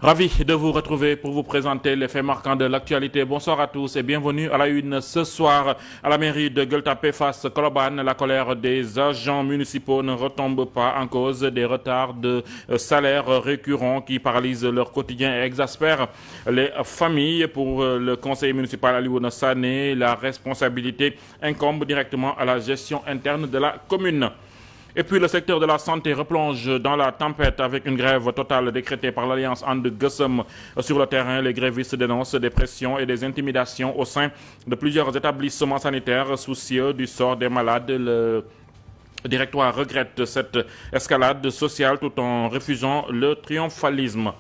Ravi de vous retrouver pour vous présenter les faits marquants de l'actualité. Bonsoir à tous et bienvenue à la une ce soir à la mairie de Gueule Tapée face Colobane. La colère des agents municipaux ne retombe pas en cause des retards de salaire récurrents qui paralysent leur quotidien et exaspèrent les familles. Pour le conseiller municipal Alioune Sané, la responsabilité incombe directement à la gestion interne de la commune. Et puis le secteur de la santé replonge dans la tempête avec une grève totale décrétée par l'Alliance And Gueusseum. Sur le terrain, les grévistes dénoncent des pressions et des intimidations au sein de plusieurs établissements sanitaires soucieux du sort des malades. Le directoire regrette cette escalade sociale tout en refusant le triomphalisme.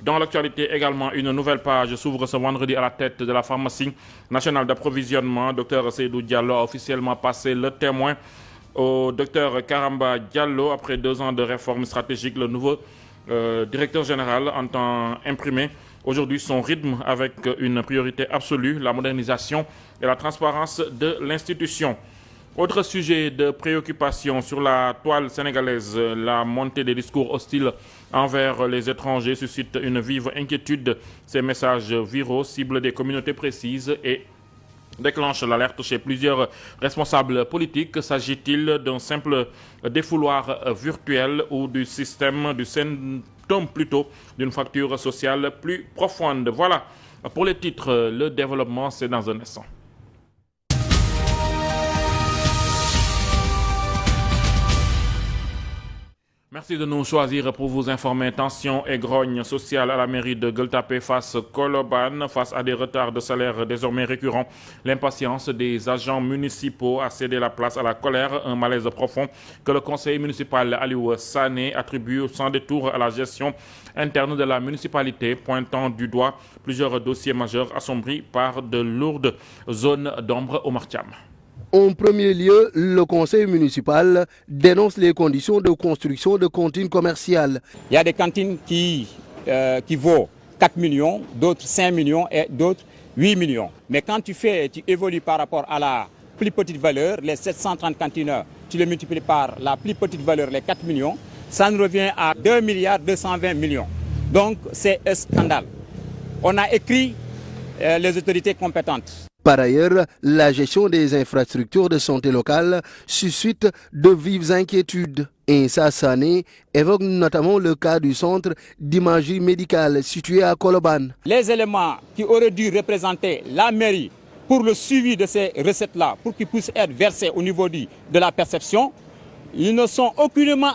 Dans l'actualité également, une nouvelle page s'ouvre ce vendredi à la tête de la pharmacie nationale d'approvisionnement. Dr Seydou Diallo a officiellement passé le témoin au docteur Karamba Diallo. Après 2 ans de réforme stratégique, le nouveau directeur général entend imprimer aujourd'hui son rythme avec une priorité absolue, la modernisation et la transparence de l'institution. Autre sujet de préoccupation sur la toile sénégalaise, la montée des discours hostiles envers les étrangers suscite une vive inquiétude. Ces messages viraux ciblent des communautés précises et déclenche l'alerte chez plusieurs responsables politiques. S'agit-il d'un simple défouloir virtuel ou du symptôme plutôt d'une fracture sociale plus profonde? Voilà pour les titres. Le développement, c'est dans un instant. Merci de nous choisir pour vous informer. Tension et grogne sociale à la mairie de Gueule Tapée face Colobane. Face à des retards de salaire désormais récurrents, l'impatience des agents municipaux a cédé la place à la colère. Un malaise profond que le conseiller municipal Alioune Sané attribue sans détour à la gestion interne de la municipalité, pointant du doigt plusieurs dossiers majeurs assombris par de lourdes zones d'ombre au Martiam. En premier lieu, le conseil municipal dénonce les conditions de construction de cantines commerciales. Il y a des cantines qui vaut 4 millions, d'autres 5 millions et d'autres 8 millions. Mais quand tu évolues par rapport à la plus petite valeur, les 730 cantines, tu les multiplies par la plus petite valeur, les 4 millions, ça nous revient à 2 milliards 220 millions. Donc c'est un scandale. On a écrit les autorités compétentes. Par ailleurs, la gestion des infrastructures de santé locale suscite de vives inquiétudes. Insa Sané évoque notamment le cas du centre d'imagerie médicale situé à Colobane. Les éléments qui auraient dû représenter la mairie pour le suivi de ces recettes-là, pour qu'ils puissent être versés au niveau de la perception, ils ne sont aucunement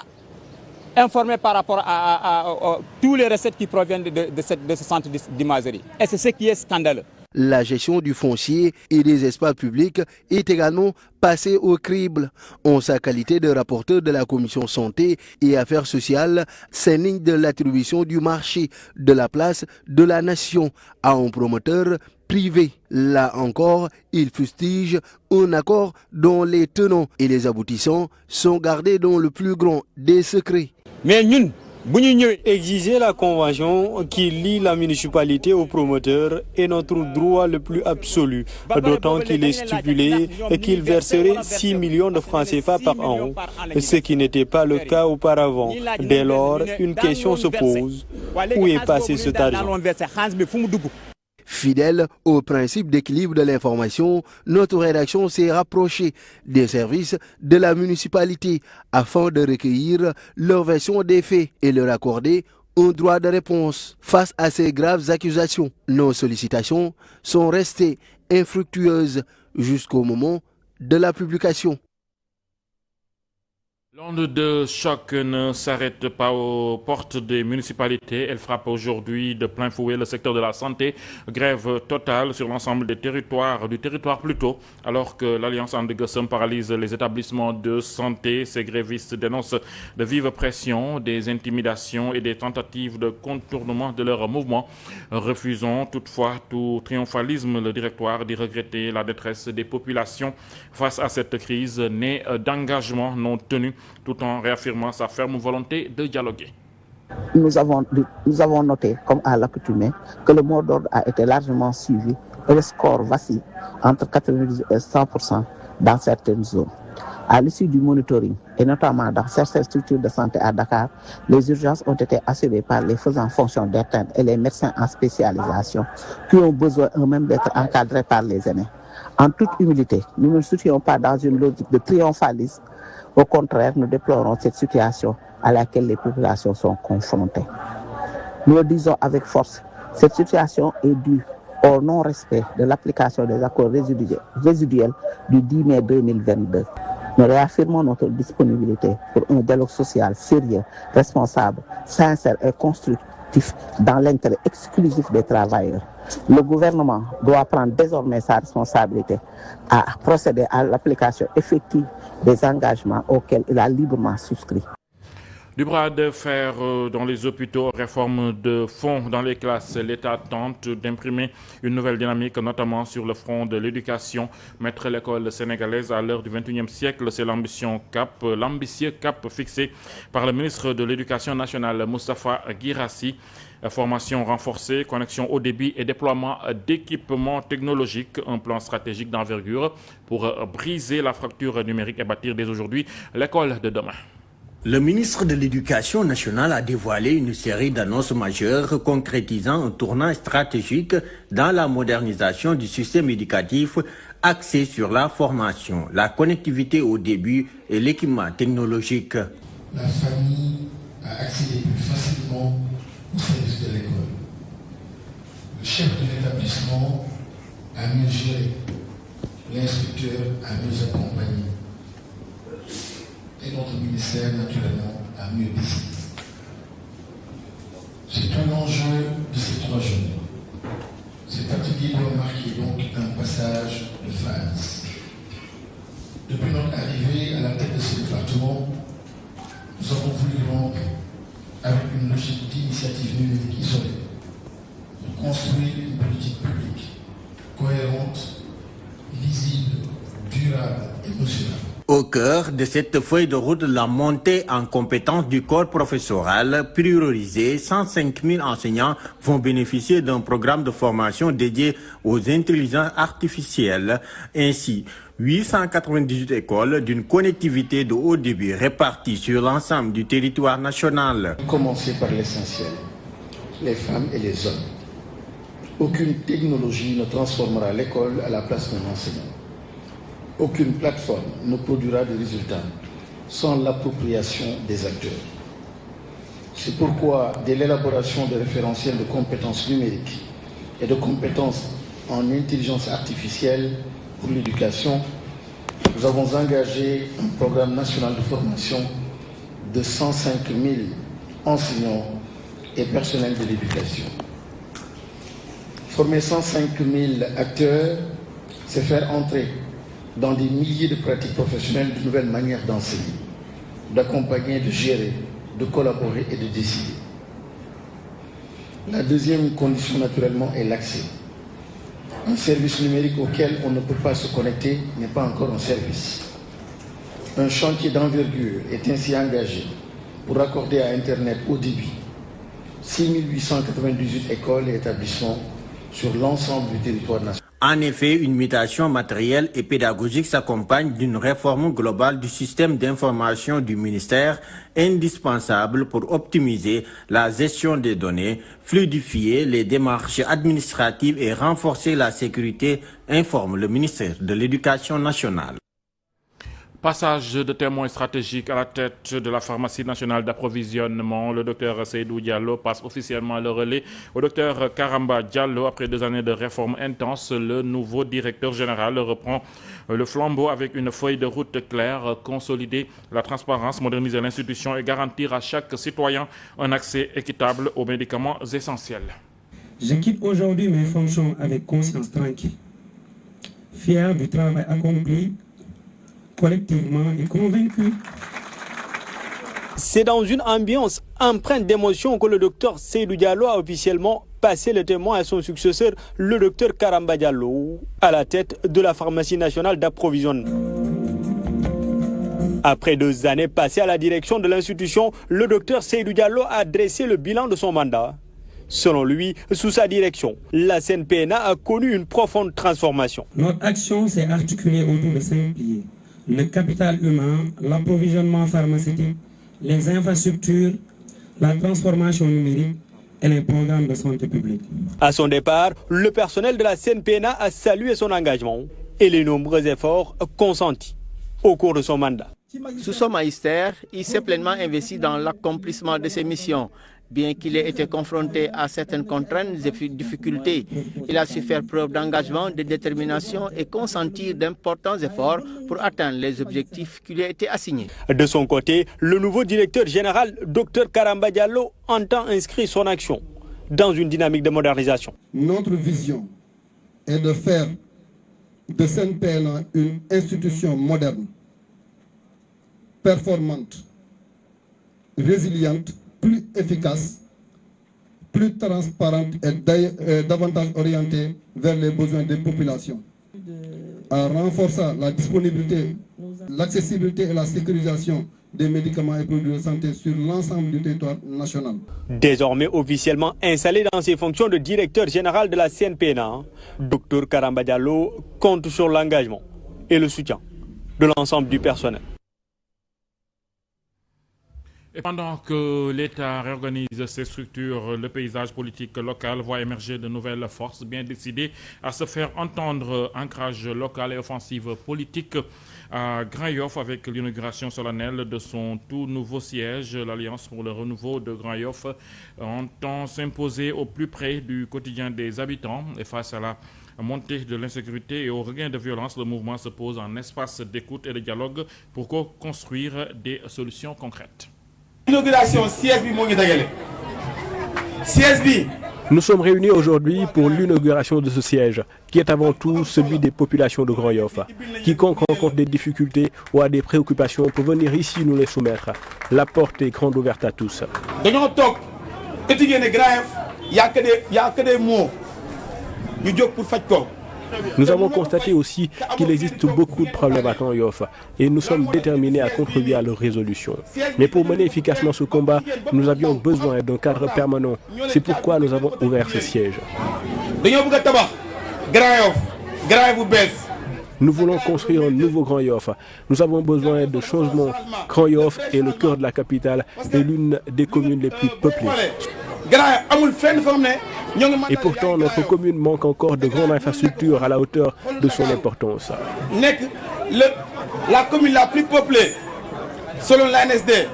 informés par rapport à tous les recettes qui proviennent de ce centre d'imagerie. Et c'est ce qui est scandaleux. La gestion du foncier et des espaces publics est également passée au crible. En sa qualité de rapporteur de la commission santé et affaires sociales, s'indigne de l'attribution du marché de la place de la nation à un promoteur privé. Là encore, il fustige un accord dont les tenants et les aboutissants sont gardés dans le plus grand des secrets. Mais nous, exiger la convention qui lie la municipalité au promoteur est notre droit le plus absolu, d'autant qu'il est stipulé qu'il verserait 6 millions de francs CFA par an, ce qui n'était pas le cas auparavant. Dès lors, une question se pose: où est passé cet argent? Fidèle au principe d'équilibre de l'information, notre rédaction s'est rapprochée des services de la municipalité afin de recueillir leur version des faits et leur accorder un droit de réponse. Face à ces graves accusations, nos sollicitations sont restées infructueuses jusqu'au moment de la publication. L'onde de choc ne s'arrête pas aux portes des municipalités. Elle frappe aujourd'hui de plein fouet le secteur de la santé. Grève totale sur l'ensemble du territoire plutôt, alors que l'Alliance And Gueusseum paralyse les établissements de santé. Ces grévistes dénoncent de vives pressions, des intimidations et des tentatives de contournement de leurs mouvements. Refusons toutefois tout triomphalisme. Le directoire dit regretter la détresse des populations face à cette crise née d'engagements non tenus, tout en réaffirmant sa ferme volonté de dialoguer. Nous avons noté, comme à l'accoutumée, que le mot d'ordre a été largement suivi et le score vacille entre 90 et 100% dans certaines zones. À l'issue du monitoring, et notamment dans certaines structures de santé à Dakar, les urgences ont été assurées par les faisant fonction d'interne et les médecins en spécialisation qui ont besoin eux-mêmes d'être encadrés par les aînés. En toute humilité, nous ne nous situons pas dans une logique de triomphalisme. Au contraire, nous déplorons cette situation à laquelle les populations sont confrontées. Nous le disons avec force, cette situation est due au non-respect de l'application des accords résiduels du 10 mai 2022. Nous réaffirmons notre disponibilité pour un dialogue social sérieux, responsable, sincère et constructif dans l'intérêt exclusif des travailleurs. Le gouvernement doit prendre désormais sa responsabilité à procéder à l'application effective des engagements auxquels il a librement souscrit. Du bras de fer dans les hôpitaux, réforme de fond dans les classes. L'État tente d'imprimer une nouvelle dynamique, notamment sur le front de l'éducation. Mettre l'école sénégalaise à l'heure du XXIe siècle, c'est l'ambitieux cap fixé par le ministre de l'Éducation nationale, Moustapha Guirassy. Formation renforcée, connexion haut débit et déploiement d'équipements technologiques, un plan stratégique d'envergure pour briser la fracture numérique et bâtir dès aujourd'hui l'école de demain. Le ministre de l'Éducation nationale a dévoilé une série d'annonces majeures concrétisant un tournant stratégique dans la modernisation du système éducatif axé sur la formation, la connectivité au début et l'équipement technologique. La famille a accédé plus facilement au service de l'école. Le chef de l'établissement a mieux géré, l'inspecteur a mieux accompagné. Et notre ministère, naturellement, a mieux décidé. C'est un enjeu de ces 3 jours. Cet atelier doit marquer donc un passage de phase. Depuis notre arrivée à la tête de ce département, nous avons voulu rompre avec une logique d'initiative numérique isolée, pour construire une politique publique cohérente, lisible, durable et mesurable. Au cœur de cette feuille de route, la montée en compétence du corps professoral priorisé, 105 000 enseignants vont bénéficier d'un programme de formation dédié aux intelligences artificielles. Ainsi, 898 écoles d'une connectivité de haut débit réparties sur l'ensemble du territoire national. Commencer par l'essentiel, les femmes et les hommes. Aucune technologie ne transformera l'école à la place d'un enseignant. Aucune plateforme ne produira de résultats sans l'appropriation des acteurs. C'est pourquoi, dès l'élaboration de référentiels de compétences numériques et de compétences en intelligence artificielle pour l'éducation, nous avons engagé un programme national de formation de 105 000 enseignants et personnels de l'éducation. Former 105 000 acteurs, c'est faire entrer dans des milliers de pratiques professionnelles de nouvelles manières d'enseigner, d'accompagner, de gérer, de collaborer et de décider. La deuxième condition, naturellement, est l'accès. Un service numérique auquel on ne peut pas se connecter n'est pas encore un service. Un chantier d'envergure est ainsi engagé pour accorder à Internet haut débit 6 898 écoles et établissements sur l'ensemble du territoire national. En effet, une mutation matérielle et pédagogique s'accompagne d'une réforme globale du système d'information du ministère, indispensable pour optimiser la gestion des données, fluidifier les démarches administratives et renforcer la sécurité, informe le ministère de l'Éducation nationale. Passage de témoins stratégiques à la tête de la pharmacie nationale d'approvisionnement. Le docteur Seydou Diallo passe officiellement le relais au docteur Karamba Diallo. Après 2 années de réformes intenses, le nouveau directeur général reprend le flambeau avec une feuille de route claire, consolider la transparence, moderniser l'institution et garantir à chaque citoyen un accès équitable aux médicaments essentiels. Je quitte aujourd'hui mes fonctions avec conscience tranquille, fier du travail accompli collectivement et convaincu. C'est dans une ambiance empreinte d'émotion que le docteur Seydou Diallo a officiellement passé le témoin à son successeur, le docteur Karamba Diallo, à la tête de la pharmacie nationale d'approvisionnement. Après 2 années passées à la direction de l'institution, le docteur Seydou Diallo a dressé le bilan de son mandat. Selon lui, sous sa direction, la CNPNA a connu une profonde transformation. Notre action s'est articulée autour de 5 piliers. le capital humain, l'approvisionnement pharmaceutique, les infrastructures, la transformation numérique et les programmes de santé publique. À son départ, le personnel de la CNPNA a salué son engagement et les nombreux efforts consentis au cours de son mandat. Sous son magistère, il s'est pleinement investi dans l'accomplissement de ses missions. Bien qu'il ait été confronté à certaines contraintes et difficultés, il a su faire preuve d'engagement, de détermination et consentir d'importants efforts pour atteindre les objectifs qui lui ont été assignés. De son côté, le nouveau directeur général, Dr Karamba Diallo, entend inscrire son action dans une dynamique de modernisation. Notre vision est de faire de CNPNA une institution moderne, performante, résiliente, plus efficace, plus transparente et davantage orientée vers les besoins des populations, en renforçant la disponibilité, l'accessibilité et la sécurisation des médicaments et produits de santé sur l'ensemble du territoire national. Désormais officiellement installé dans ses fonctions de directeur général de la CNPNA, Dr Karamba Diallo compte sur l'engagement et le soutien de l'ensemble du personnel. Et pendant que l'État réorganise ses structures, le paysage politique local voit émerger de nouvelles forces bien décidées à se faire entendre. Ancrage local et offensive politique à Grand Yoff avec l'inauguration solennelle de son tout nouveau siège. L'Alliance pour le renouveau de Grand Yoff entend s'imposer au plus près du quotidien des habitants. Et face à la montée de l'insécurité et au regain de violence, le mouvement se pose en espace d'écoute et de dialogue pour co-construire des solutions concrètes. L'inauguration CSB moo ngi dajale CSB. Nous sommes réunis aujourd'hui pour l'inauguration de ce siège, qui est avant tout celui des populations de Grand Yoff. Quiconque rencontre des difficultés ou a des préoccupations peut venir ici nous les soumettre. La porte est grande ouverte à tous. dañoo toog étudier ne Grand Yoff y a que des mots ñu jóg pour faj ko. Nous avons constaté aussi qu'il existe beaucoup de problèmes à Grand Yoff et nous sommes déterminés à contribuer à leur résolution. Mais pour mener efficacement ce combat, nous avions besoin d'un cadre permanent. C'est pourquoi nous avons ouvert ce siège. Nous voulons construire un nouveau Grand Yoff. Nous avons besoin de changements. Grand Yoff est le cœur de la capitale et l'une des communes les plus peuplées. Et pourtant, notre commune manque encore de grandes infrastructures à la hauteur de son importance. La commune la plus peuplée, selon l'ANSD,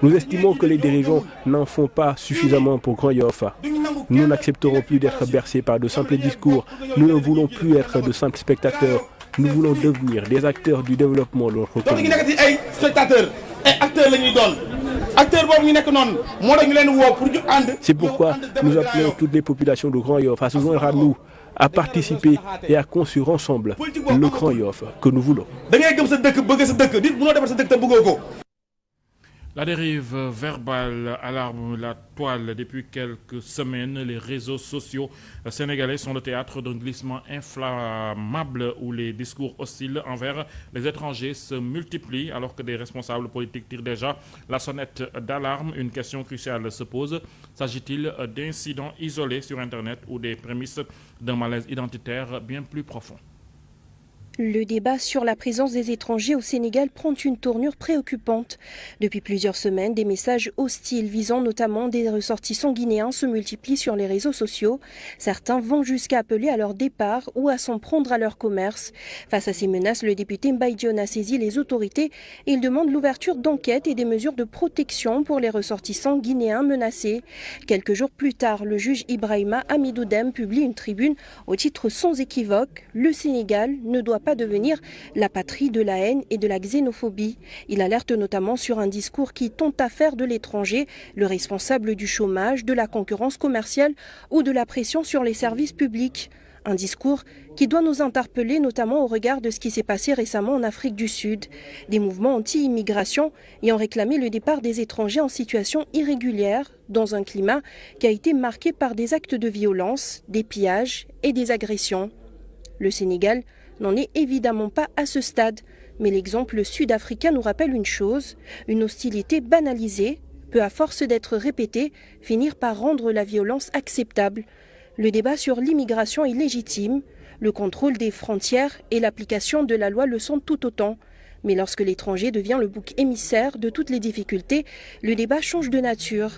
nous estimons que les dirigeants n'en font pas suffisamment pour Grand Yoff. Nous n'accepterons plus d'être bercés par de simples discours. Nous ne voulons plus être de simples spectateurs. Nous voulons devenir des acteurs du développement de notre commune. C'est pourquoi nous appelons toutes les populations de Grand Yoff à se joindre à nous, à participer et à construire ensemble le Grand Yoff que nous voulons. La dérive verbale alarme la toile depuis quelques semaines. Les réseaux sociaux sénégalais sont le théâtre d'un glissement inflammable où les discours hostiles envers les étrangers se multiplient alors que des responsables politiques tirent déjà la sonnette d'alarme. Une question cruciale se pose. S'agit-il d'incidents isolés sur Internet ou des prémices d'un malaise identitaire bien plus profond? Le débat sur la présence des étrangers au Sénégal prend une tournure préoccupante. Depuis plusieurs semaines, des messages hostiles visant notamment des ressortissants guinéens se multiplient sur les réseaux sociaux. Certains vont jusqu'à appeler à leur départ ou à s'en prendre à leur commerce. Face à ces menaces, le député Mbaye Dione a saisi les autorités et il demande l'ouverture d'enquêtes et des mesures de protection pour les ressortissants guinéens menacés. Quelques jours plus tard, le juge Ibrahima Amidou Dème publie une tribune au titre sans équivoque « Le Sénégal ne doit pas devenir la patrie de la haine et de la xénophobie. Il alerte notamment sur un discours qui tente à faire de l'étranger le responsable du chômage, de la concurrence commerciale ou de la pression sur les services publics. Un discours qui doit nous interpeller notamment au regard de ce qui s'est passé récemment en Afrique du Sud. Des mouvements anti-immigration ayant réclamé le départ des étrangers en situation irrégulière dans un climat qui a été marqué par des actes de violence, des pillages et des agressions. Le Sénégal n'en est évidemment pas à ce stade, mais l'exemple sud-africain nous rappelle une chose, une hostilité banalisée peut à force d'être répétée finir par rendre la violence acceptable. Le débat sur l'immigration est légitime. Le contrôle des frontières et l'application de la loi le sont tout autant. Mais lorsque l'étranger devient le bouc émissaire de toutes les difficultés, le débat change de nature.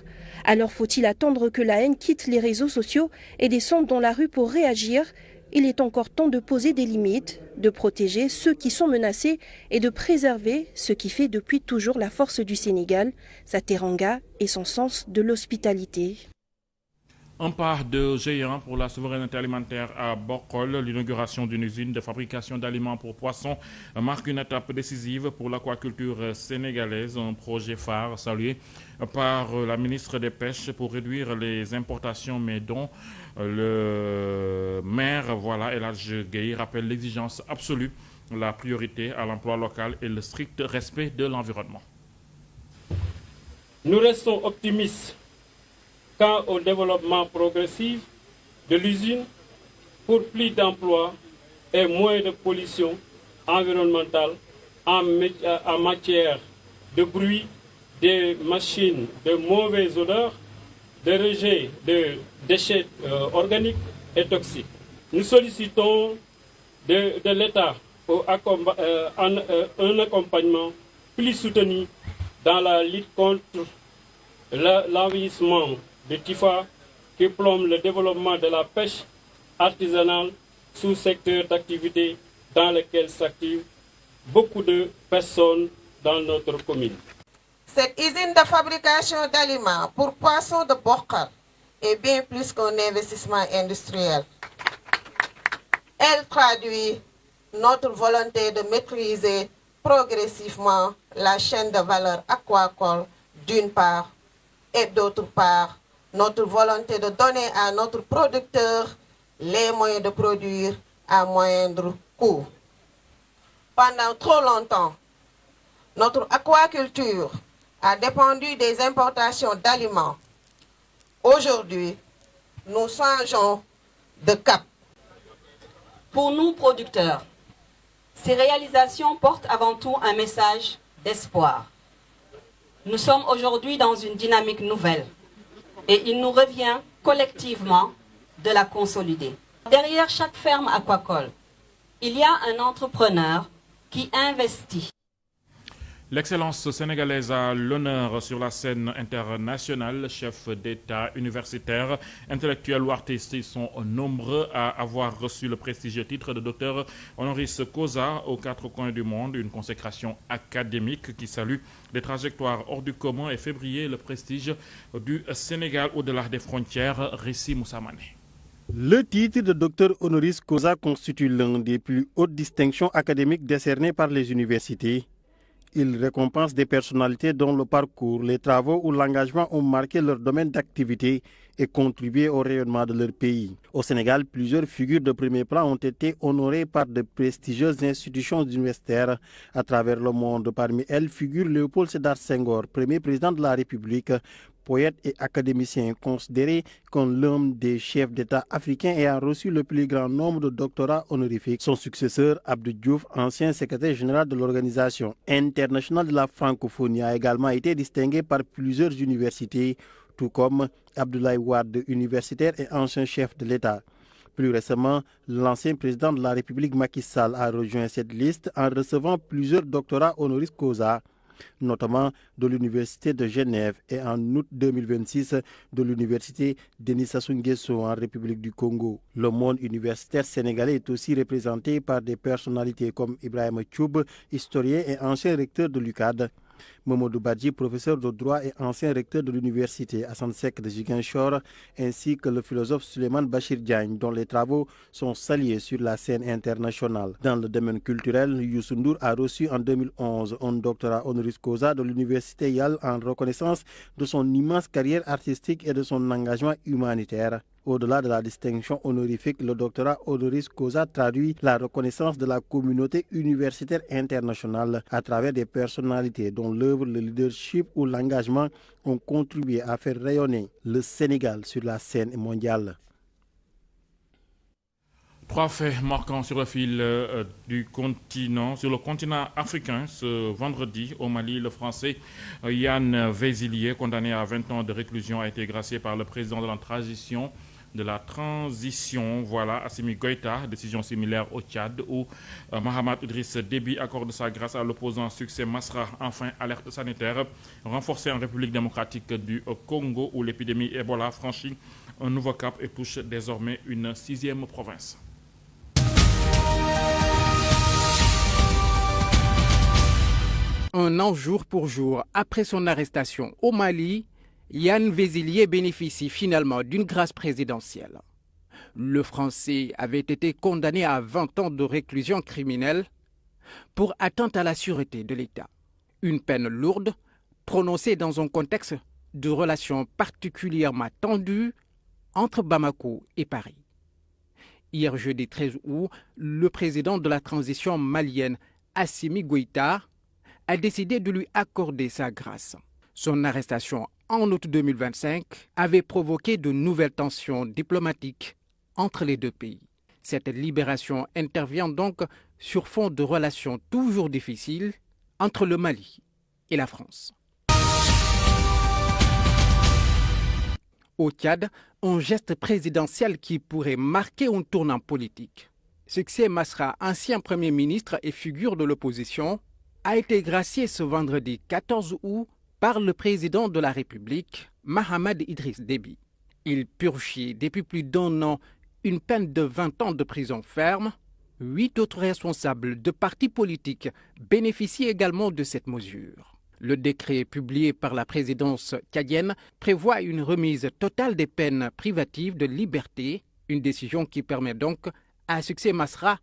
Alors faut-il attendre que la haine quitte les réseaux sociaux et descende dans la rue pour réagir? Il est encore temps de poser des limites, de protéger ceux qui sont menacés et de préserver ce qui fait depuis toujours la force du Sénégal, sa teranga et son sens de l'hospitalité. Un pas de géant pour la souveraineté alimentaire à Bokol. L'inauguration d'une usine de fabrication d'aliments pour poissons marque une étape décisive pour l'aquaculture sénégalaise. Un projet phare salué par la ministre des Pêches pour réduire les importations, mais dont le maire El Hadj Gueye rappelle l'exigence absolue, la priorité à l'emploi local et le strict respect de l'environnement. Nous restons optimistes quant au développement progressif de l'usine pour plus d'emplois et moins de pollution environnementale en matière de bruit, des machines de mauvaise odeur, de rejet de déchets organiques et toxiques. Nous sollicitons de l'État un accompagnement plus soutenu dans la lutte contre l'envahissement de TIFA qui plombe le développement de la pêche artisanale, sous-secteur d'activité dans lequel s'activent beaucoup de personnes dans notre commune. Cette usine de fabrication d'aliments pour poissons de Bokar est bien plus qu'un investissement industriel. Elle traduit notre volonté de maîtriser progressivement la chaîne de valeur aquacole d'une part et d'autre part notre volonté de donner à notre producteur les moyens de produire à moindre coût. Pendant trop longtemps, notre aquaculture a dépendu des importations d'aliments. Aujourd'hui, nous changeons de cap. Pour nous, producteurs, ces réalisations portent avant tout un message d'espoir. Nous sommes aujourd'hui dans une dynamique nouvelle et il nous revient collectivement de la consolider. Derrière chaque ferme aquacole, il y a un entrepreneur qui investit. L'excellence sénégalaise a l'honneur sur la scène internationale. Chefs d'État, universitaires, intellectuels ou artistes, ils sont nombreux à avoir reçu le prestigieux titre de docteur honoris causa aux quatre coins du monde. Une consécration académique qui salue des trajectoires hors du commun et fait briller le prestige du Sénégal au-delà des frontières. Rissi Moussamane. Le titre de docteur honoris causa constitue l'un des plus hautes distinctions académiques décernées par les universités. Il récompense des personnalités dont le parcours, les travaux ou l'engagement ont marqué leur domaine d'activité et contribué au rayonnement de leur pays. Au Sénégal, plusieurs figures de premier plan ont été honorées par de prestigieuses institutions universitaires à travers le monde. Parmi elles figure Léopold Sédar Senghor, premier président de la République, poète et académicien considéré comme l'un des chefs d'État africains et a reçu le plus grand nombre de doctorats honorifiques. Son successeur, Abdou Diouf, ancien secrétaire général de l'Organisation internationale de la francophonie, a également été distingué par plusieurs universités, tout comme Abdoulaye Wade, universitaire et ancien chef de l'État. Plus récemment, l'ancien président de la République Macky Sall a rejoint cette liste en recevant plusieurs doctorats honoris causa, notamment de l'Université de Genève et en août 2026 de l'Université Denis Sassou Nguesso en République du Congo. Le monde universitaire sénégalais est aussi représenté par des personnalités comme Ibrahima Thioub, historien et ancien recteur de l'UCAD, Mamadou Badji, professeur de droit et ancien recteur de l'université Assane Seck de Ziguinchor, ainsi que le philosophe Souleymane Bachir Diagne, dont les travaux sont salués sur la scène internationale. Dans le domaine culturel, Youssou Ndour a reçu en 2011 un doctorat honoris causa de l'université Yale en reconnaissance de son immense carrière artistique et de son engagement humanitaire. Au-delà de la distinction honorifique, le doctorat honoris causa traduit la reconnaissance de la communauté universitaire internationale à travers des personnalités dont l'œuvre, le leadership ou l'engagement ont contribué à faire rayonner le Sénégal sur la scène mondiale. Trois faits marquants sur le fil du continent, sur le continent africain. Ce vendredi, au Mali, le Français Yann Vézilier, condamné à 20 ans de réclusion, a été gracié par le président de la transition de la transition. Voilà, Assimi Goïta, décision similaire au Tchad où Mahamat Idriss Déby accorde sa grâce à l'opposant Succès Masra. Enfin, alerte sanitaire renforcée en République démocratique du Congo où l'épidémie Ebola franchit un nouveau cap et touche désormais une 6e province. Un an jour pour jour après son arrestation au Mali, Yann Vézilier bénéficie finalement d'une grâce présidentielle. Le Français avait été condamné à 20 ans de réclusion criminelle pour atteinte à la sûreté de l'État. Une peine lourde prononcée dans un contexte de relations particulièrement tendues entre Bamako et Paris. Hier jeudi 13 août, le président de la transition malienne, Assimi Goïta, a décidé de lui accorder sa grâce. Son arrestation en août 2025 avait provoqué de nouvelles tensions diplomatiques entre les deux pays. Cette libération intervient donc sur fond de relations toujours difficiles entre le Mali et la France. Au Tchad, un geste présidentiel qui pourrait marquer un tournant politique. Succès Masra, ancien Premier ministre et figure de l'opposition, a été gracié ce vendredi 14 août par le président de la République, Mahamat Idriss Déby. Il purgeait depuis plus d'1 an une peine de 20 ans de prison ferme. 8 autres responsables de partis politiques bénéficient également de cette mesure. Le décret publié par la présidence tchadienne prévoit une remise totale des peines privatives de liberté, une décision qui permet donc à Succès Masra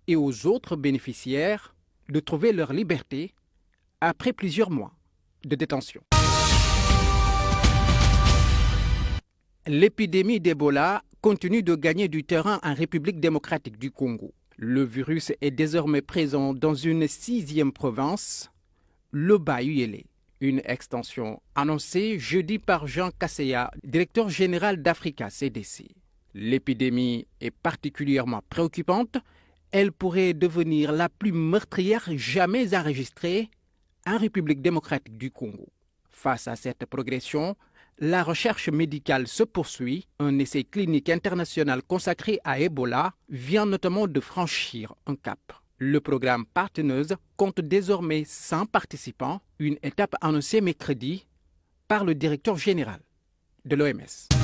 et aux autres bénéficiaires de trouver leur liberté après plusieurs mois de détention. L'épidémie d'Ebola continue de gagner du terrain en République démocratique du Congo. Le virus est désormais présent dans une 6e province, le Bas-Uélé. Une extension annoncée jeudi par Jean Kasseya, directeur général d'Africa CDC. L'épidémie est particulièrement préoccupante. Elle pourrait devenir la plus meurtrière jamais enregistrée en République démocratique du Congo. Face à cette progression, la recherche médicale se poursuit. Un essai clinique international consacré à Ebola vient notamment de franchir un cap. Le programme Partners compte désormais 100 participants, une étape annoncée mercredi par le directeur général de l'OMS.